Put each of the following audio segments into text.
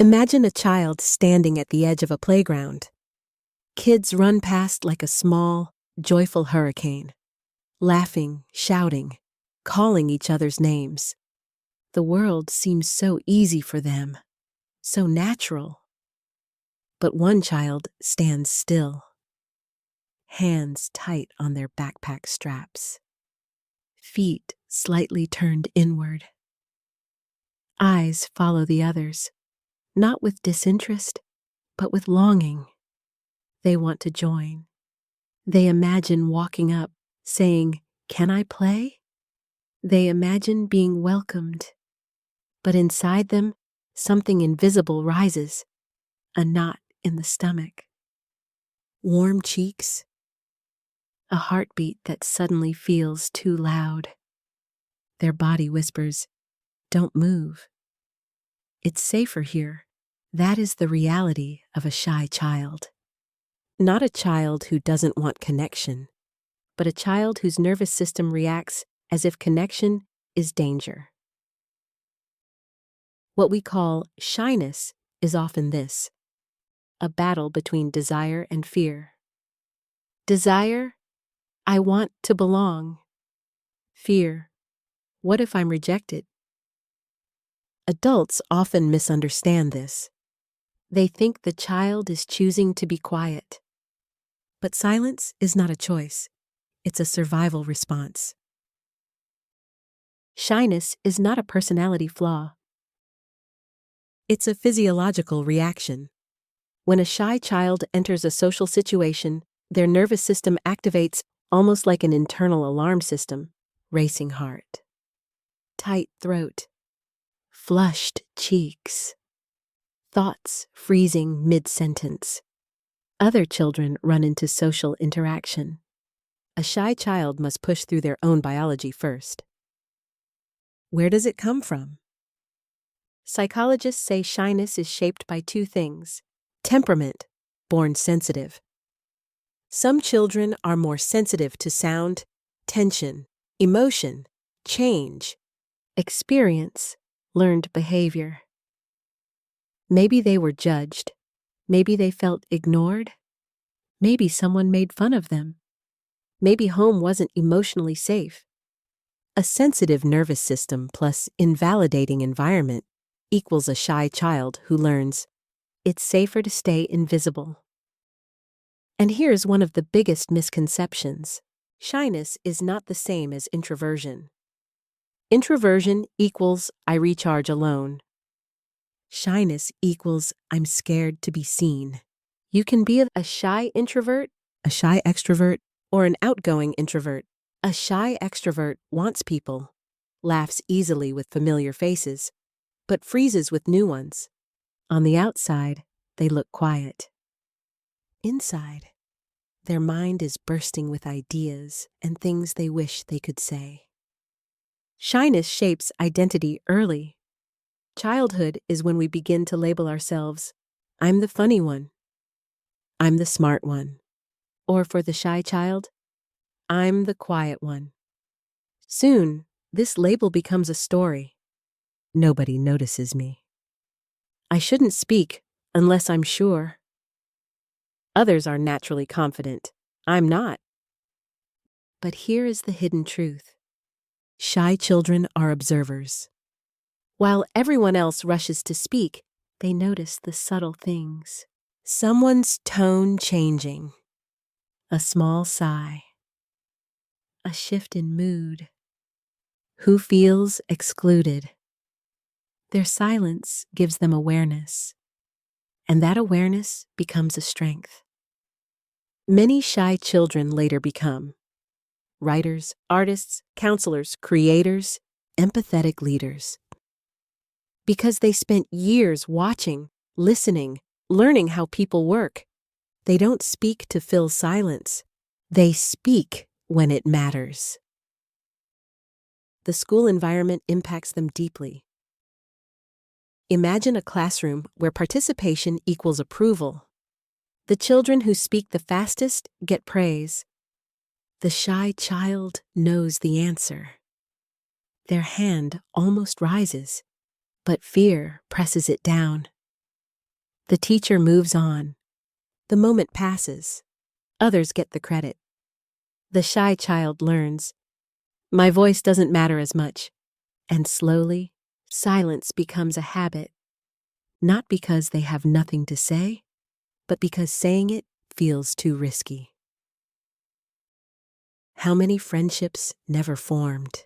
Imagine a child standing at the edge of a playground. Kids run past like a small, joyful hurricane, laughing, shouting, calling each other's names. The world seems so easy for them, so natural. But one child stands still, hands tight on their backpack straps, feet slightly turned inward. Eyes follow the others, not with disinterest, but with longing. They want to join. They imagine walking up, saying, "Can I play?" They imagine being welcomed. But inside them, something invisible rises, a knot in the stomach. Warm cheeks, a heartbeat that suddenly feels too loud. Their body whispers, "Don't move. It's safer here." That is the reality of a shy child. Not a child who doesn't want connection, but a child whose nervous system reacts as if connection is danger. What we call shyness is often this: a battle between desire and fear. Desire, I want to belong. Fear, what if I'm rejected? Adults often misunderstand this. They think the child is choosing to be quiet. But silence is not a choice. It's a survival response. Shyness is not a personality flaw. It's a physiological reaction. When a shy child enters a social situation, their nervous system activates almost like an internal alarm system: racing heart, tight throat, flushed cheeks, thoughts freezing mid-sentence. Other children run into social interaction. A shy child must push through their own biology first. Where does it come from? Psychologists say shyness is shaped by two things: temperament, born sensitive. Some children are more sensitive to sound, tension, emotion, change, experience, learned behavior. Maybe they were judged. Maybe they felt ignored. Maybe someone made fun of them. Maybe home wasn't emotionally safe. A sensitive nervous system plus invalidating environment equals a shy child who learns it's safer to stay invisible. And here's one of the biggest misconceptions. Shyness is not the same as introversion. Introversion equals I recharge alone. Shyness equals I'm scared to be seen. You can be a shy introvert, a shy extrovert, or an outgoing introvert. A shy extrovert wants people, laughs easily with familiar faces, but freezes with new ones. On the outside, they look quiet. Inside, their mind is bursting with ideas and things they wish they could say. Shyness shapes identity early. Childhood is when we begin to label ourselves, I'm the funny one, I'm the smart one, or for the shy child, I'm the quiet one. Soon, this label becomes a story. Nobody notices me. I shouldn't speak unless I'm sure. Others are naturally confident. I'm not. But here is the hidden truth. Shy children are observers. While everyone else rushes to speak, they notice the subtle things. Someone's tone changing. A small sigh. A shift in mood. Who feels excluded? Their silence gives them awareness, and that awareness becomes a strength. Many shy children later become writers, artists, counselors, creators, empathetic leaders. Because they spent years watching, listening, learning how people work. They don't speak to fill silence. They speak when it matters. The school environment impacts them deeply. Imagine a classroom where participation equals approval. The children who speak the fastest get praise. The shy child knows the answer. Their hand almost rises, but fear presses it down. The teacher moves on. The moment passes. Others get the credit. The shy child learns, my voice doesn't matter as much. And slowly, silence becomes a habit. Not because they have nothing to say, but because saying it feels too risky. How many friendships never formed?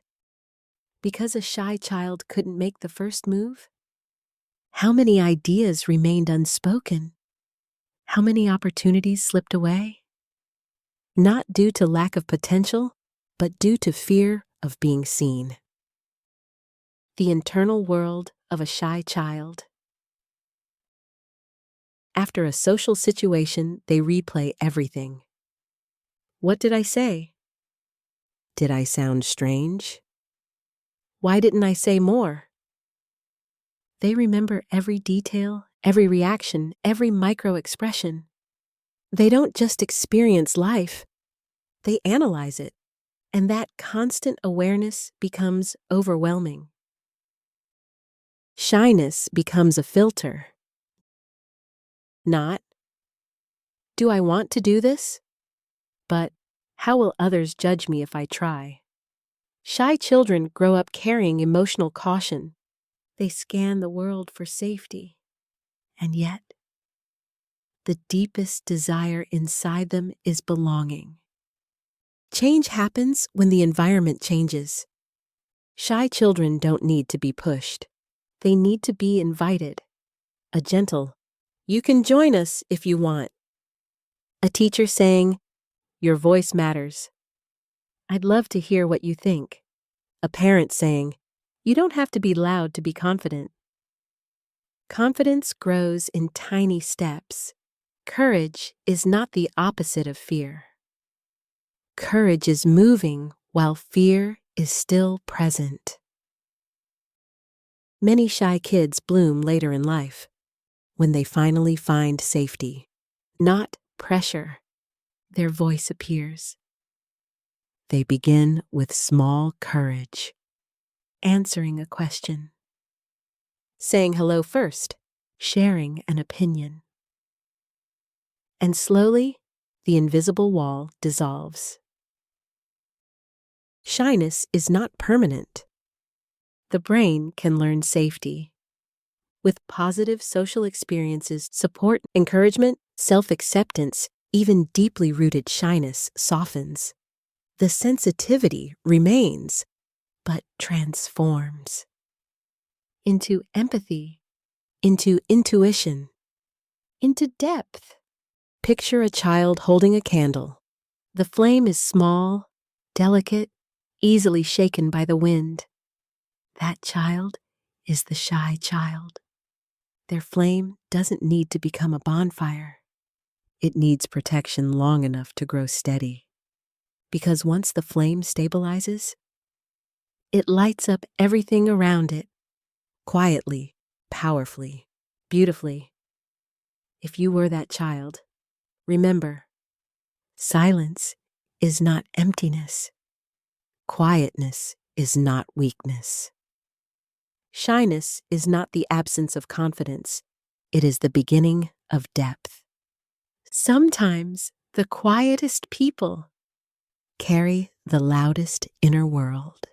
Because a shy child couldn't make the first move? How many ideas remained unspoken? How many opportunities slipped away? Not due to lack of potential, but due to fear of being seen. The internal world of a shy child. After a social situation, they replay everything. What did I say? Did I sound strange? Why didn't I say more? They remember every detail, every reaction, every micro-expression. They don't just experience life, they analyze it, and that constant awareness becomes overwhelming. Shyness becomes a filter. Not, do I want to do this? But, how will others judge me if I try? Shy children grow up carrying emotional caution. They scan the world for safety. And yet, the deepest desire inside them is belonging. Change happens when the environment changes. Shy children don't need to be pushed. They need to be invited. A gentle, you can join us if you want. A teacher saying, your voice matters. I'd love to hear what you think. A parent saying, you don't have to be loud to be confident. Confidence grows in tiny steps. Courage is not the opposite of fear. Courage is moving while fear is still present. Many shy kids bloom later in life, when they finally find safety, not pressure. Their voice appears. They begin with small courage, answering a question, saying hello first, sharing an opinion. And slowly, the invisible wall dissolves. Shyness is not permanent. The brain can learn safety. With positive social experiences, support, encouragement, self-acceptance, even deeply rooted shyness softens. The sensitivity remains, but transforms into empathy, into intuition, into depth. Picture a child holding a candle. The flame is small, delicate, easily shaken by the wind. That child is the shy child. Their flame doesn't need to become a bonfire. It needs protection long enough to grow steady. Because once the flame stabilizes, it lights up everything around it, quietly, powerfully, beautifully. If you were that child, remember, silence is not emptiness. Quietness is not weakness. Shyness is not the absence of confidence. It is the beginning of depth. Sometimes the quietest people carry the loudest inner world.